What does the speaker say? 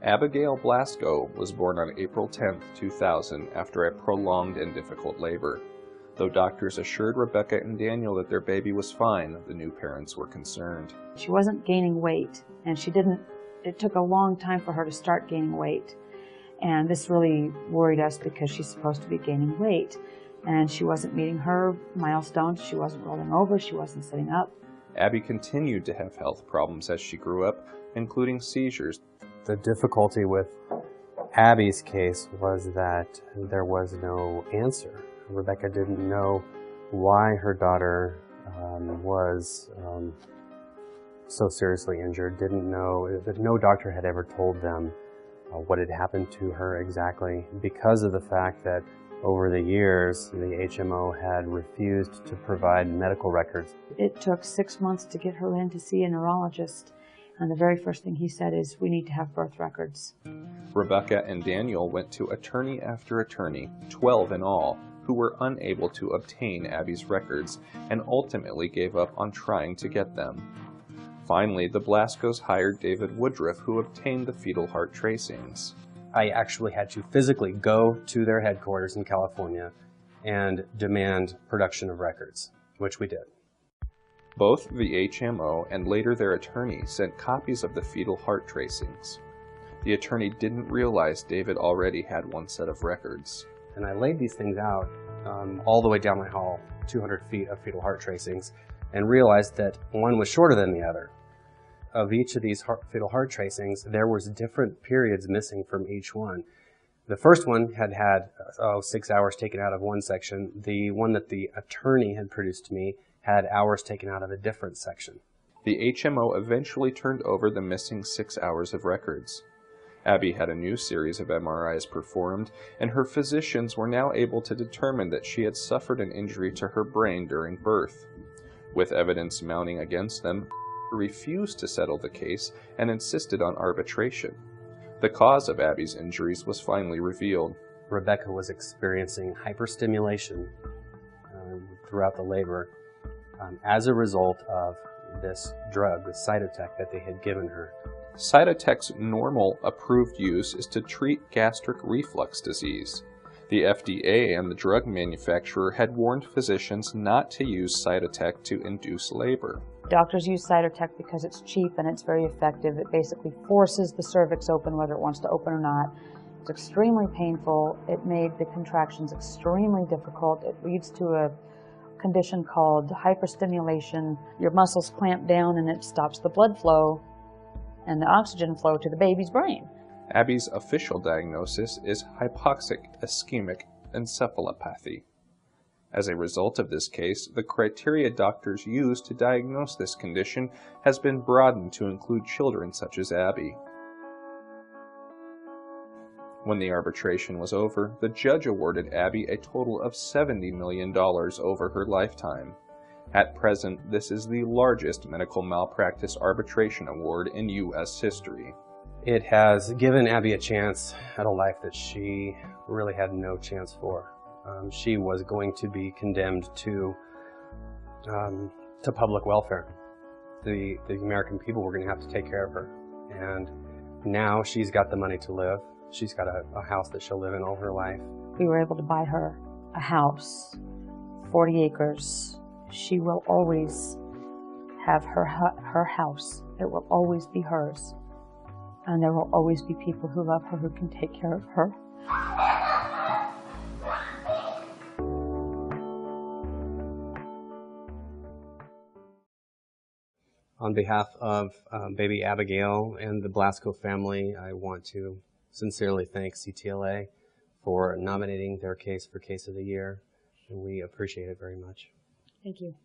Abigail Blasco was born on April 10, 2000, after a prolonged and difficult labor. Though doctors assured Rebecca and Daniel that their baby was fine, the new parents were concerned. She wasn't gaining weight, and it took a long time for her to start gaining weight. And this really worried us because she's supposed to be gaining weight. And she wasn't meeting her milestones, she wasn't rolling over, she wasn't sitting up. Abby continued to have health problems as she grew up, including seizures. The difficulty with Abby's case was that there was no answer. Rebecca didn't know why her daughter was so seriously injured, didn't know that no doctor had ever told them what had happened to her exactly, because of the fact that over the years the HMO had refused to provide medical records. It took 6 months to get her in to see a neurologist, and the very first thing he said is, we need to have birth records. Rebecca and Daniel went to attorney after attorney, 12 in all, who were unable to obtain Abby's records and ultimately gave up on trying to get them. Finally, the Blascos hired David Woodruff, who obtained the fetal heart tracings. I actually had to physically go to their headquarters in California and demand production of records, which we did. Both the HMO and later their attorney sent copies of the fetal heart tracings. The attorney didn't realize David already had one set of records. And I laid these things out all the way down my hall, 200 feet of fetal heart tracings, and realized that one was shorter than the other. Of each of these fetal heart tracings, there was different periods missing from each one. The first one had 6 hours taken out of one section. The one that the attorney had produced to me had hours taken out of a different section. The HMO eventually turned over the missing 6 hours of records. Abby had a new series of MRIs performed, and her physicians were now able to determine that she had suffered an injury to her brain during birth. With evidence mounting against them, refused to settle the case and insisted on arbitration. The cause of Abby's injuries was finally revealed. Rebecca was experiencing hyperstimulation throughout the labor as a result of this drug, the Cytotec, that they had given her. Cytotec's normal approved use is to treat gastric reflux disease. The FDA and the drug manufacturer had warned physicians not to use Cytotec to induce labor. Doctors use Cytotec because it's cheap and it's very effective. It basically forces the cervix open whether it wants to open or not. It's extremely painful. It made the contractions extremely difficult. It leads to a condition called hyperstimulation. Your muscles clamp down and it stops the blood flow and the oxygen flow to the baby's brain. Abby's official diagnosis is hypoxic ischemic encephalopathy. As a result of this case, the criteria doctors use to diagnose this condition has been broadened to include children such as Abby. When the arbitration was over, the judge awarded Abby a total of $70 million over her lifetime. At present, this is the largest medical malpractice arbitration award in U.S. history. It has given Abby a chance at a life that she really had no chance for. She was going to be condemned to public welfare. The American people were going to have to take care of her. And now she's got the money to live. She's got a house that she'll live in all her life. We were able to buy her a house, 40 acres. She will always have her house. It will always be hers. And there will always be people who love her who can take care of her. On behalf of baby Abigail and the Blasco family, I want to sincerely thank CTLA for nominating their case for Case of the Year, and we appreciate it very much. Thank you.